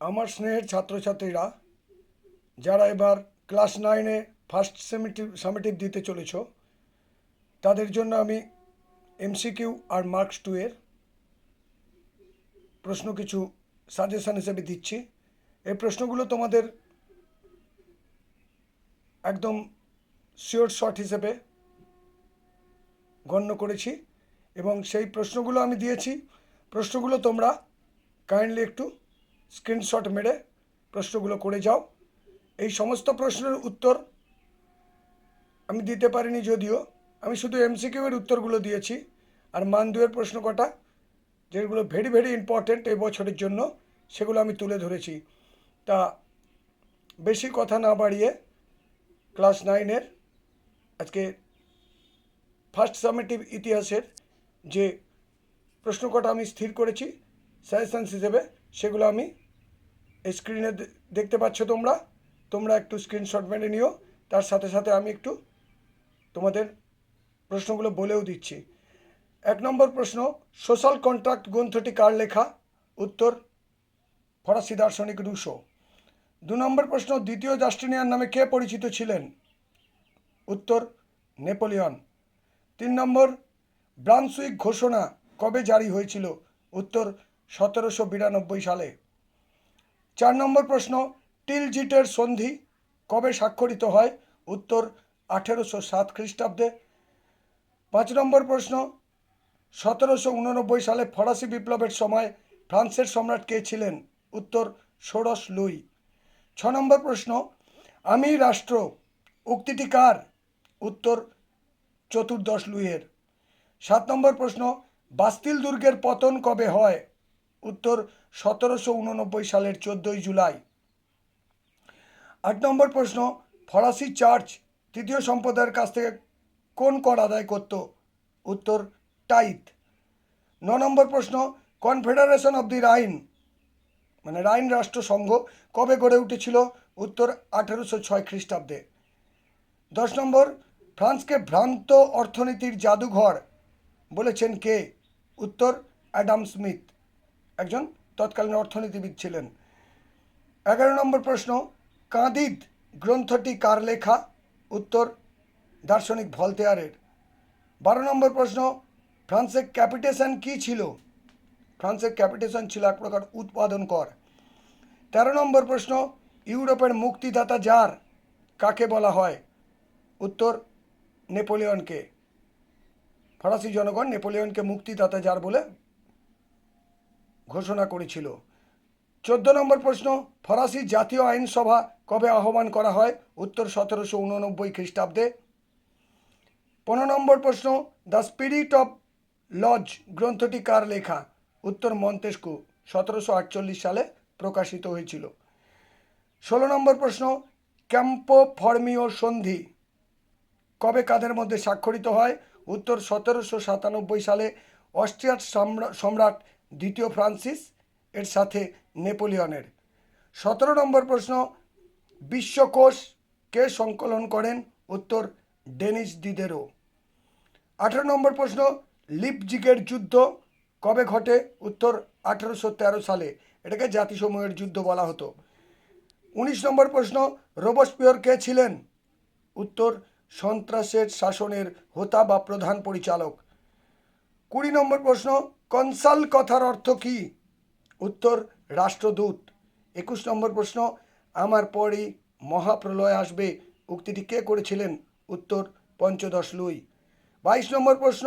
আমার স্নেহের ছাত্রছাত্রীরা যারা এবার ক্লাস 9-এ ফার্স্ট সামেটিভ দিতে চলেছ, তাদের জন্য আমি এমসিকিউ আর মার্কস 2 এর প্রশ্ন কিছু সাজেশন হিসেবে দিচ্ছি। এই প্রশ্নগুলো তোমাদের একদম শিওর শট হিসেবে গণ্য করেছি এবং সেই প্রশ্নগুলো আমি দিয়েছি। প্রশ্নগুলো তোমরা কাইন্ডলি একটু স্ক্রিনশট মেরে প্রশ্নগুলো করে যাও। এই সমস্ত প্রশ্নের উত্তর আমি দিতে পারিনি, যদিও আমি শুধু এমসিকিউ এর উত্তরগুলো দিয়েছি, আর মান 2 এর প্রশ্ন কটা যেগুলো ভেরি ভেরি ইম্পর্টেন্ট এই বছরের জন্য, সেগুলো আমি তুলে ধরেছি। তা বেশি কথা না বাড়িয়ে ক্লাস 9-এর আজকে ফার্স্ট সামেটিভ ইতিহাসের যে প্রশ্ন কটা আমি স্থির করেছি সাজেশনস হিসেবে, সেগুলো আমি এই স্ক্রিনে দেখতে পাচ্ছ। তোমরা একটু স্ক্রিনশট মেরে নিও। তার সাথে সাথে আমি একটু তোমাদের প্রশ্নগুলো বলেও দিচ্ছি। 1 নম্বর প্রশ্ন, সোশ্যাল কন্ট্রাক্ট গ্রন্থটি কার লেখা? উত্তর ফরাসি দার্শনিক রুশো। 2 নম্বর প্রশ্ন, দ্বিতীয় জাস্টিনিয়ান নামে কে পরিচিত ছিলেন? উত্তর নেপোলিয়ন। 3 নম্বর, ব্রান্সউইক ঘোষণা কবে জারি হয়েছিল? উত্তর 1792 সালে। 4 নম্বর প্রশ্ন, টিলজিটের সন্ধি কবে স্বাক্ষরিত হয়? উত্তর 1807 খ্রিস্টাব্দে। 5 নম্বর প্রশ্ন, 1789 সালে ফরাসি বিপ্লবের সময় ফ্রান্সের সম্রাট কে ছিলেন? উত্তর ষোড়শ লুই। 6 নম্বর প্রশ্ন, আমি রাষ্ট্র উক্তিটি কার? উত্তর চতুর্দশ লুইয়ের। 7 নম্বর প্রশ্ন, বাস্তিল দুর্গের পতন কবে হয়? উত্তর 1789 সালের 14 জুলাই। 8 নম্বর প্রশ্ন, ফরাসি চার্চ তৃতীয় সম্প্রদায়ের কাছ থেকে কোন কর আদায় করত? উত্তর টাইথ। 9 নম্বর প্রশ্ন, কনফেডারেশন অব দি রাইন মানে রাইন রাষ্ট্রসংঘ কবে গড়ে উঠেছিল? উত্তর 1806 খ্রিস্টাব্দে। 10 নম্বর, ফ্রান্সকে ভ্রান্ত অর্থনীতির জাদুঘর বলেছেন কে? উত্তর অ্যাডাম স্মিথ, একজন তৎকালীন অর্থনীতিবিদ ছিলেন। 11 নম্বর প্রশ্ন, কাঁদিদ গ্রন্থটি কার লেখা? উত্তর দার্শনিক ভলতেয়ারের। 12 নম্বর প্রশ্ন, ফ্রান্সের ক্যাপিটেশন কী ছিল? ফ্রান্সের ক্যাপিটেশন ছিল এক প্রকার উৎপাদন কর। 13 নম্বর প্রশ্ন, ইউরোপের মুক্তিদাতা জার কাকে বলা হয়? উত্তর নেপোলিয়নকে। ফরাসি জনগণ নেপোলিয়নকে মুক্তিদাতা জার বলে ঘোষণা করেছিল। 14 নম্বর প্রশ্ন, ফরাসি জাতীয় আইনসভা কবে আহ্বান করা হয়? উত্তর 1789 খ্রিস্টাব্দে। 15 নম্বর প্রশ্ন, দ্য স্পিরিট অফ লজ গ্রন্থটি কার লেখা? উত্তর মন্তেস্কু, 1748 সালে প্রকাশিত হয়েছিল। 16 নম্বর প্রশ্ন, ক্যাম্পো ফর্মিও সন্ধি কবে কাদের মধ্যে স্বাক্ষরিত হয়? উত্তর 1797 সালে অস্ট্রিয়ার সম্রাট দ্বিতীয় ফ্রান্সিস এর সাথে নেপোলিয়নের। 17 নম্বর প্রশ্ন, বিশ্বকোষ কে সংকলন করেন? উত্তর ডেনিস দিদেরো। 18 নম্বর প্রশ্ন, লিপজিগের যুদ্ধ কবে ঘটে? উত্তর 1813 সালে। এটাকে জাতিসমূহের যুদ্ধ বলা হতো। 19 নম্বর প্রশ্ন, রোবসপিয়র কে ছিলেন? উত্তর সন্ত্রাসের শাসনের হোতা বা প্রধান পরিচালক। 20 নম্বর প্রশ্ন, কনসাল কথার অর্থ কী? উত্তর রাষ্ট্রদূত। 21 নম্বর প্রশ্ন, আমার পরই মহাপ্রলয় আসবে উক্তিটি কে করেছিলেন? উত্তর পঞ্চদশ লুই। 22 নম্বর প্রশ্ন,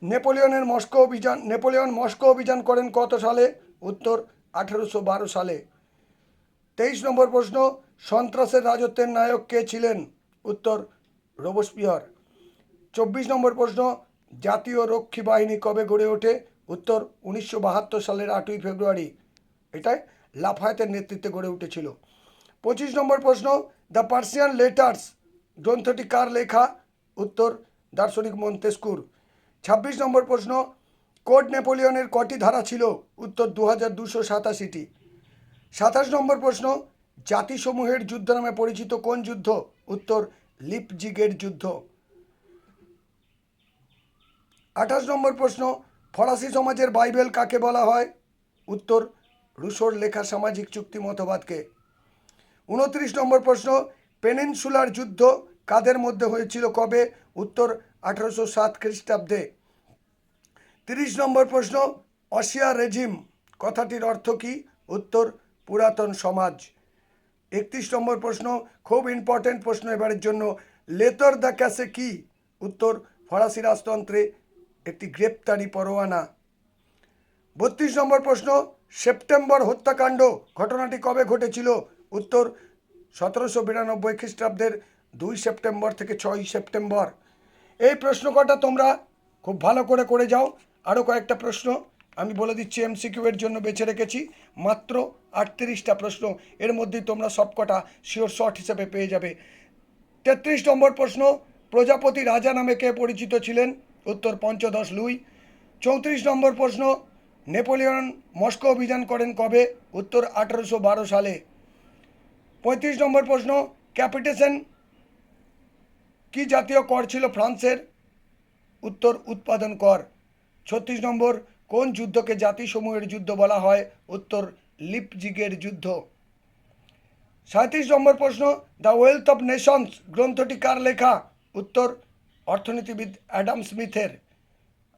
নেপোলিয়ন মস্কো অভিযান করেন কত সালে? উত্তর 1812 সালে। 23 নম্বর প্রশ্ন, সন্ত্রাসের রাজত্বের নায়ক কে ছিলেন? উত্তর রোবসপিয়র। 24 নম্বর প্রশ্ন, জাতীয় রক্ষী বাহিনী কবে গড়ে ওঠে? উত্তর 1972 সালের 8ই ফেব্রুয়ারি। এটাই লাফায়েতের নেতৃত্বে গড়ে উঠেছিল। 25 নম্বর প্রশ্ন, দ্য পার্সিয়ান লেটার্স গ্রন্থটি কার লেখা? উত্তর দার্শনিক মন্তেস্কুর। 26 নম্বর প্রশ্ন, কোড নেপোলিয়নের কটি ধারা ছিল? উত্তর 2287টি। 27 নম্বর প্রশ্ন, জাতিসমূহের যুদ্ধ নামে পরিচিত কোন যুদ্ধ? উত্তর লিপজিগের যুদ্ধ। 28 নম্বর প্রশ্ন, ফরাসি সমাজের বাইবেল কাকে বলা হয়? উত্তর রুশোর লেখা সামাজিক চুক্তি মতবাদকে। 29 নম্বর প্রশ্ন, পেনিনসুলার যুদ্ধ কাদের মধ্যে হয়েছিল কবে? উত্তর 1807 খ্রিস্টাব্দে। 30 নম্বর প্রশ্ন, অসিয়া রেজিম কথাটির অর্থ কী? উত্তর পুরাতন সমাজ। 31 নম্বর প্রশ্ন, খুব ইম্পর্টেন্ট প্রশ্ন এবারের জন্য, লেতর দ্য ক্যাসে কি? উত্তর ফরাসি রাজতন্ত্রে একটি গ্রেপ্তারি পরোয়ানা। 32 নম্বর প্রশ্ন, সেপ্টেম্বর হত্যাকাণ্ড ঘটনাটি কবে ঘটেছিল? উত্তর 1792 খ্রিস্টাব্দের 2 সেপ্টেম্বর থেকে 6 সেপ্টেম্বর। এই প্রশ্ন কটা তোমরা খুব ভালো করে যাও। আরও কয়েকটা প্রশ্ন আমি বলে দিচ্ছি এমসিকিউ এর জন্য বেছে রেখেছি, মাত্র 38টা প্রশ্ন, এর মধ্যেই তোমরা সবকটা শিওর শর্ট হিসেবে পেয়ে যাবে। 33 নম্বর প্রশ্ন, প্রজাপতি রাজা নামে কে পরিচিত ছিলেন? উত্তর পঞ্চদশ লুই। 34 নম্বর প্রশ্ন, নেপোলিয়ন মস্কো অভিযান করেন কবে? উত্তর 1812 সালে। 35 নম্বর প্রশ্ন, ক্যাপিটেশন কি জাতীয় কর ছিল ফ্রান্সের? উত্তর উৎপাদন কর। 36 নম্বর, কোন যুদ্ধকে জাতিসমূহের যুদ্ধ বলা হয়? উত্তর লিপজিগের যুদ্ধ। 37 নম্বর প্রশ্ন, দ্য ওয়েলথ অফ নেশনস গ্রন্থটি কার লেখা? উত্তর অর্থনীতিবিদ অ্যাডাম স্মিথের।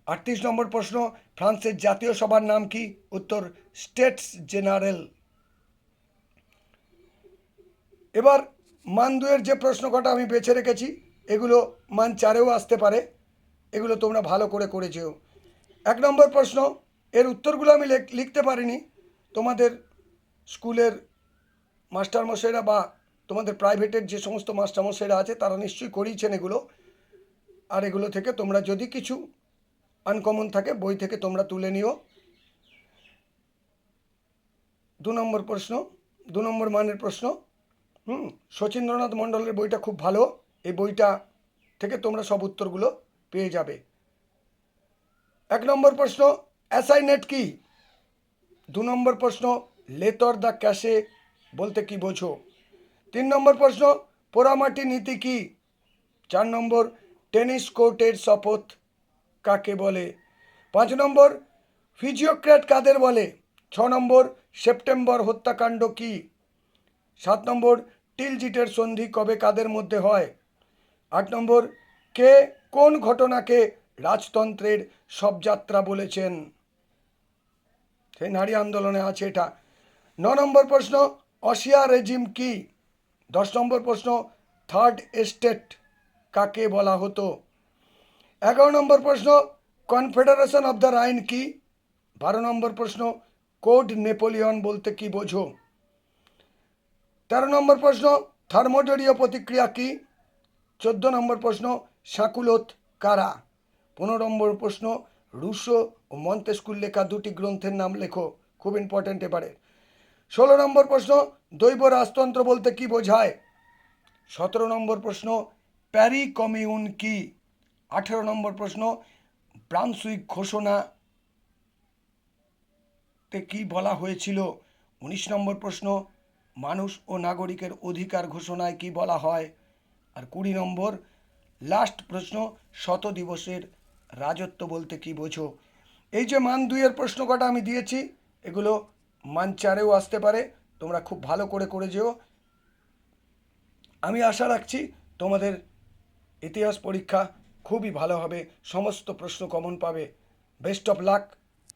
38 নম্বর প্রশ্ন, ফ্রান্সের জাতীয় সভার নাম কি? উত্তর স্টেটস জেনারেল। এবার মান 2-এর যে প্রশ্ন কটা আমি বেছে রেখেছি, এগুলো মান 4-এও আসতে পারে, এগুলো তোমরা ভালো করে যেও। 1 নম্বর প্রশ্ন, এর উত্তরগুলো আমি লিখতে পারিনি, তোমাদের স্কুলের মাস্টারমশাইরা বা তোমাদের প্রাইভেটের যে সমস্ত মাস্টারমশাইরা আছে তারা নিশ্চয়ই করিয়েছেন এগুলো, আর এগুলো থেকে তোমরা যদি কিছু আনকমন থাকে বই থেকে তোমরা তুলে নিও। 2 নম্বর প্রশ্ন, 2 নম্বর মানের প্রশ্ন, শচীন্দ্রনাথ মণ্ডলের বইটা খুব ভালো, এই বইটা থেকে তোমরা সব উত্তরগুলো পেয়ে যাবে। 1 নম্বর প্রশ্ন, অ্যাসাইনেট কি? 2 নম্বর প্রশ্ন, লেতর দ্য ক্যাসে বলতে কি বোঝো? 3 নম্বর প্রশ্ন, পোড়ামাটি নীতি কি? 4 নম্বর, টেনিস কোর্টের শপথ কাকে বলে? 5 নম্বর, ফিজিওক্র্যাট কাদের বলে? 6 নম্বর, সেপ্টেম্বর হত্যাকাণ্ড কি? 7 নম্বর, টিলজিটের সন্ধি কবে কাদের মধ্যে হয়? 8 নম্বর, কে কোন ঘটনাকে রাজতন্ত্রের শবযাত্রা বলেছেন? সেই নারী আন্দোলনে আছে এটা। 9 নম্বর প্রশ্ন, অসিয়া রেজিম কি? 10 নম্বর প্রশ্ন, থার্ড এস্টেট কাকে বলা হতো? 11 নম্বর প্রশ্ন, কনফেডারেশন অফ দ্য রাইন কি? 12 নম্বর প্রশ্ন, কোড নেপোলিয়ন বলতে কি বোঝো? 13 নম্বর প্রশ্ন, থার্মোডোরীয় প্রতিক্রিয়া কি? 14 নম্বর প্রশ্ন, শাকুলোত কারা? 15 নম্বর প্রশ্ন, রুশো ও মন্তেস্কুর লেখা 2টি গ্রন্থের নাম লেখো, খুব ইম্পর্টেন্ট এবারে। 16 নম্বর প্রশ্ন, দৈব রাজতন্ত্র বলতে কি বোঝায়? 17 নম্বর প্রশ্ন, প্যারি কমিউন কি? 18 নম্বর প্রশ্ন, ব্রান্সউইক ঘোষণাতে কি বলা হয়েছিল? 19 নম্বর প্রশ্ন, মানুষ ও নাগরিকের অধিকার ঘোষণায় কি বলা হয়? আর 20 নম্বর লাস্ট প্রশ্ন, শত দিবসের রাজত্ব বলতে কি বোঝো? এই যে মান 2-এর প্রশ্ন কটা আমি দিয়েছি, এগুলো মান 4-এও আসতে পারে, তোমরা খুব ভালো করে যেও। আমি আশা রাখছি তোমাদের ইতিহাস পরীক্ষা খুবই ভালো হবে, সমস্ত প্রশ্ন কমন পাবে। Best of luck,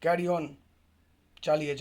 carry on, চালিয়ে যাও।